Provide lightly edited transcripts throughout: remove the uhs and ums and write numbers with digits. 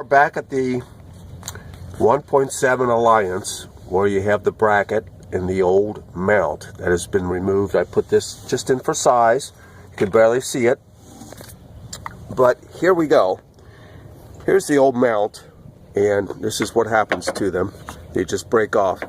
We're back at the 1.7 Alliance, where you have the bracket and the old mount that has been removed. I put this just in for size. You can barely see it. But here we go. Here's the old mount, and this is what happens to them. They just break off.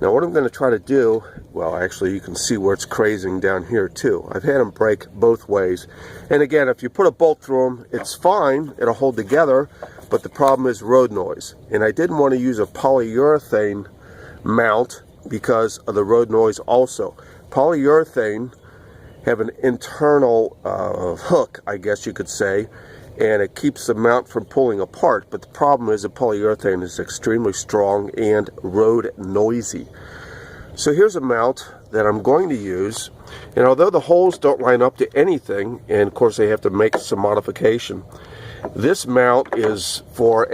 Now what I'm going to try to do, well actually you can see where it's crazing down here too. I've had them break both ways. And again, if you put a bolt through them, it's fine, it'll hold together, but the problem is road noise. And I didn't want to use a polyurethane mount because of the road noise also. Polyurethane have an internal hook, I guess you could say, and it keeps the mount from pulling apart. But the problem is the polyurethane is extremely strong and road noisy. So here's a mount that I'm going to use, and although the holes don't line up to anything, and of course they have to make some modification, this mount is for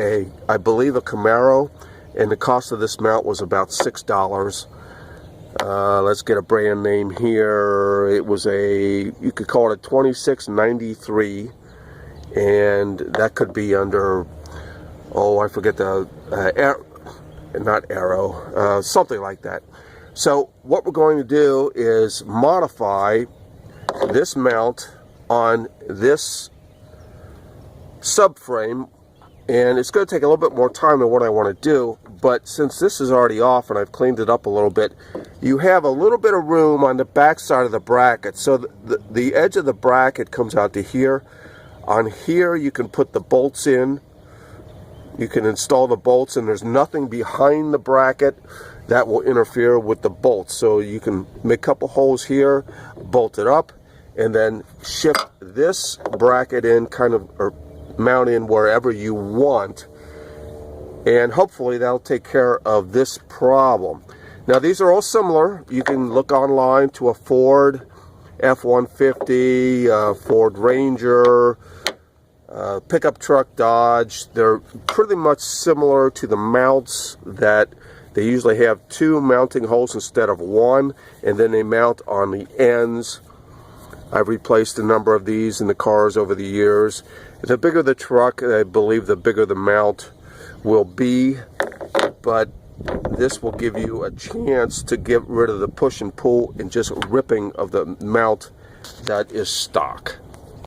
I believe a Camaro, and the cost of this mount was about $6. Let's get a brand name here. It was you could call it a 2693. And that could be under, oh, I forget the, not Arrow, something like that. So what we're going to do is modify this mount on this subframe, and it's going to take a little bit more time than what I want to do, but since this is already off and I've cleaned it up a little bit, you have a little bit of room on the back side of the bracket. So the edge of the bracket comes out to here. On here you can put the bolts in, you can install the bolts, and there's nothing behind the bracket that will interfere with the bolts. So you can make a couple holes here, bolt it up, and then shift this bracket in, kind of, or mount in wherever you want, and hopefully that'll take care of this problem. Now these are all similar. You can look online to a Ford F-150, Ford Ranger, pickup truck Dodge. They're pretty much similar to the mounts that they usually have two mounting holes instead of one, and then they mount on the ends. I've replaced a number of these in the cars over the years. The bigger the truck, I believe the bigger the mount will be, but this will give you a chance to get rid of the push and pull and just ripping of the mount that is stock.